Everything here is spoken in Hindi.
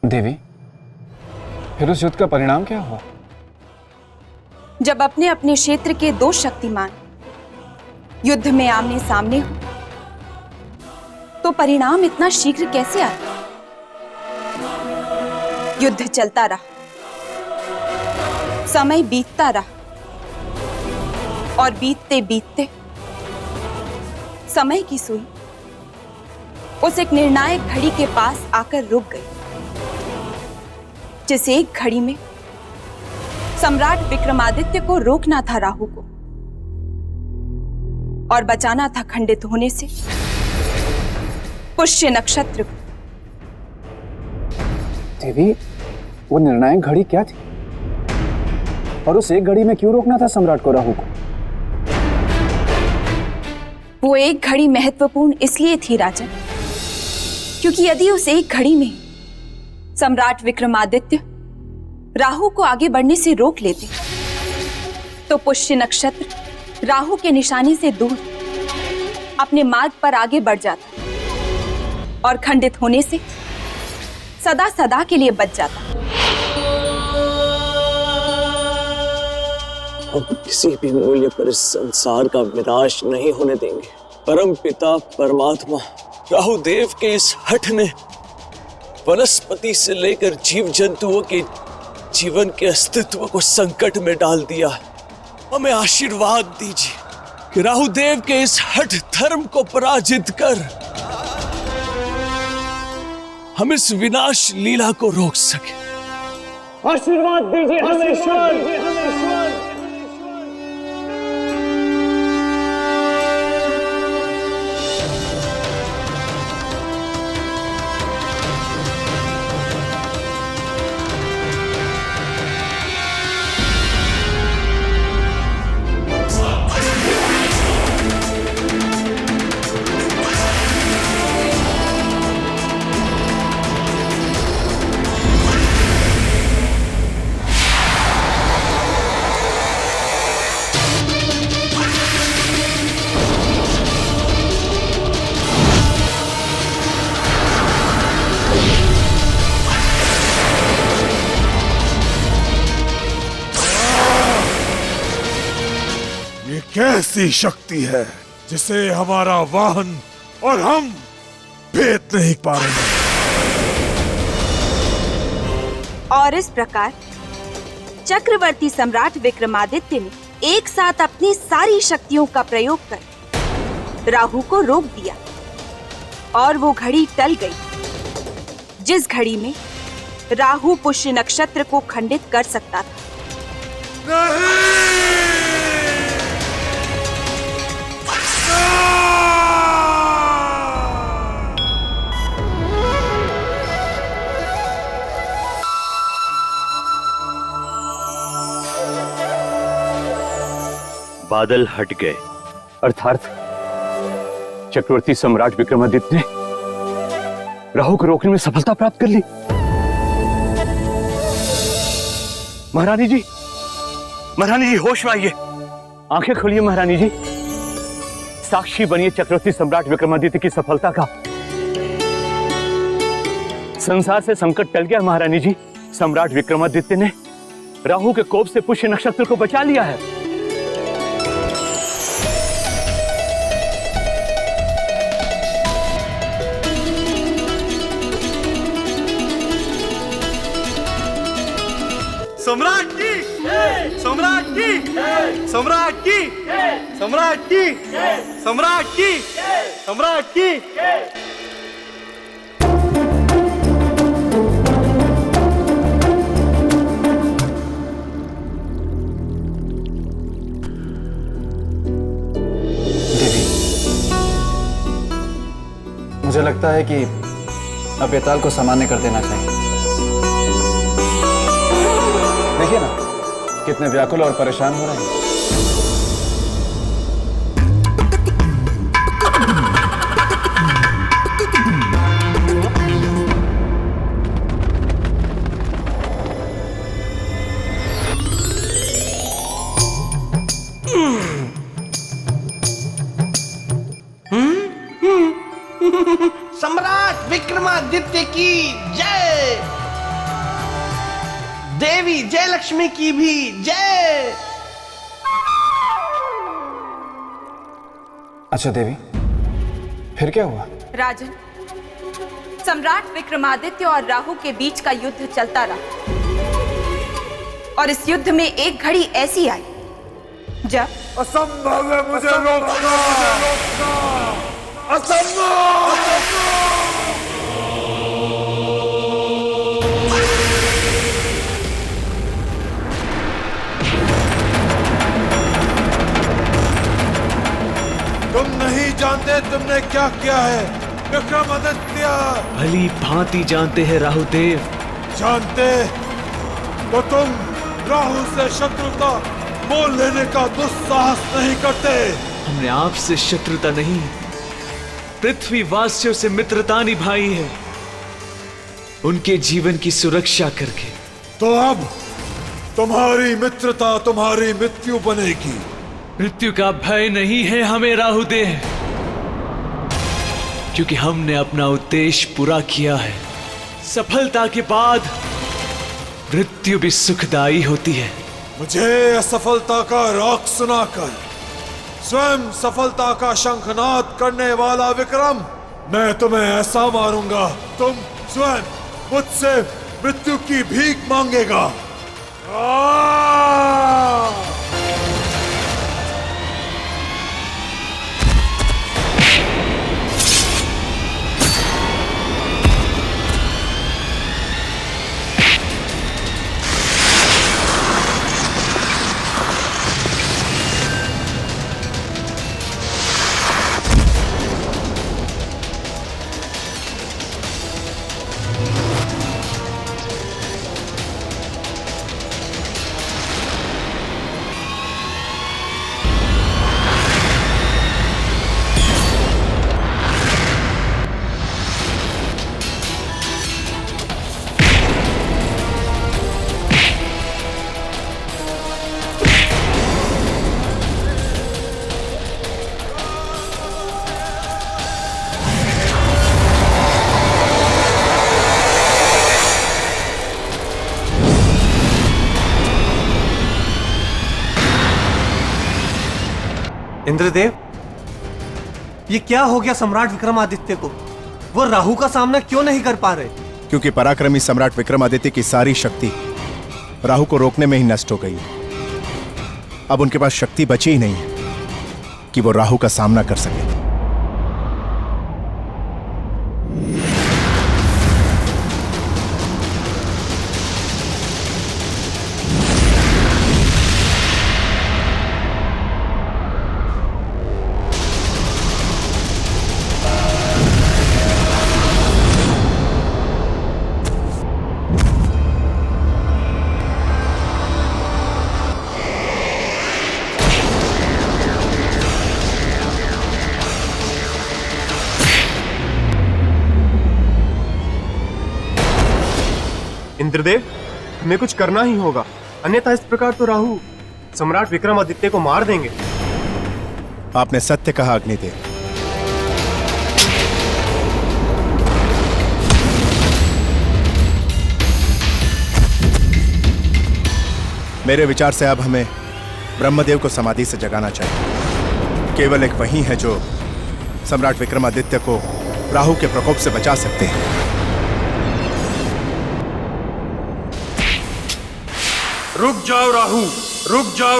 देवी, फिर उस युद्ध का परिणाम क्या हुआ? जब अपने अपने क्षेत्र के दो शक्तिमान युद्ध में आमने सामने हो तो परिणाम इतना शीघ्र कैसे आता? युद्ध चलता रहा, समय बीतता रहा और बीतते बीतते समय की सुई उस एक निर्णायक घड़ी के पास आकर रुक गई, जिस एक घड़ी में सम्राट विक्रमादित्य को रोकना था राहु को और बचाना था खंडित होने से पुष्य नक्षत्र को। देवी, वो निर्णायक घड़ी क्या थी और उस एक घड़ी में क्यों रोकना था सम्राट को, राहु को? वो एक घड़ी महत्वपूर्ण इसलिए थी राजन, क्योंकि यदि उस एक घड़ी में सम्राट विक्रमादित्य राहु को आगे बढ़ने से रोक लेते तो पुष्य नक्षत्र राहु के निशाने से दूर अपने मार्ग पर आगे बढ़ जाता और खंडित होने से सदा सदा के लिए बच जाता। हम किसी भी मूल्य पर इस संसार का विनाश नहीं होने देंगे। परम पिता परमात्मा राहुदेव के इस हठ ने वनस्पति से लेकर जीव जंतुओं के जीवन के अस्तित्व को संकट में डाल दिया। हमें आशीर्वाद दीजिए कि राहुदेव के इस हठ धर्म को पराजित कर हम इस विनाश लीला को रोक सके। आशीर्वाद दीजिए हमें ईश्वर। कैसी शक्ति है जिसे हमारा वाहन और हम भेद नहीं पा रहे। और इस प्रकार चक्रवर्ती सम्राट विक्रमादित्य ने एक साथ अपनी सारी शक्तियों का प्रयोग कर राहु को रोक दिया और वो घड़ी टल गई जिस घड़ी में राहु पुष्य नक्षत्र को खंडित कर सकता था। नहीं! बादल हट गए, अर्थात चक्रवर्ती सम्राट विक्रमादित्य ने राहु को रोकने में सफलता प्राप्त कर ली। महारानी जी, महारानी जी होश में आइए, आंखें खोलिए महारानी जी, साक्षी बनिए चक्रवर्ती सम्राट विक्रमादित्य की सफलता का। संसार से संकट टल गया महारानी जी, सम्राट विक्रमादित्य ने राहु के कोप से पुष्य नक्षत्र को बचा लिया है। सम्राट की, सम्राट की, सम्राट की, सम्राट की, सम्राट की, सम्राट की। देवी, मुझे लगता है कि अब बेताल को सामान्य कर देना चाहिए। देखिए ना कितने व्याकुल और परेशान हो रहे हैं। सम्राट विक्रमादित्य की जय। देवी जय लक्ष्मी की भी जय। अच्छा देवी, फिर क्या हुआ? राजन, सम्राट विक्रमादित्य और राहु के बीच का युद्ध चलता रहा और इस युद्ध में एक घड़ी ऐसी आई जब असंभव है मुझे रोकना, असंभव। तुम नहीं जानते तुमने क्या किया है विक्रमादित्य। भली भांति जानते हैं राहुदेव। जानते तो तुम राहु से शत्रुता मोल लेने का दुस्साहस नहीं करते। हमने आपसे शत्रुता नहीं, पृथ्वीवासियों से मित्रता निभाई है, उनके जीवन की सुरक्षा करके। तो अब तुम्हारी मित्रता तुम्हारी मृत्यु बनेगी। मृत्यु का भय नहीं है हमें राहुदेव, क्योंकि हमने अपना उद्देश्य पूरा किया है। सफलता के बाद मृत्यु भी सुखदायी होती है। मुझे असफलता का राग सुनाकर स्वयं सफलता का शंखनाद करने वाला विक्रम, मैं तुम्हें ऐसा मारूंगा तुम स्वयं मुझसे मृत्यु की भीख मांगेगा। इंद्रदेव, ये क्या हो गया सम्राट विक्रमादित्य को? वो राहु का सामना क्यों नहीं कर पा रहे? क्योंकि पराक्रमी सम्राट विक्रमादित्य की सारी शक्ति राहु को रोकने में ही नष्ट हो गई। अब उनके पास शक्ति बची ही नहीं है कि वो राहु का सामना कर सके। इंद्रदेव, हमें कुछ करना ही होगा, अन्यथा इस प्रकार तो राहु सम्राट विक्रमादित्य को मार देंगे। आपने सत्य कहा अग्निदेव। मेरे विचार से अब हमें ब्रह्मदेव को समाधि से जगाना चाहिए। केवल एक वही है जो सम्राट विक्रमादित्य को राहु के प्रकोप से बचा सकते हैं। रुक जाओ राहु, रुक जाओ।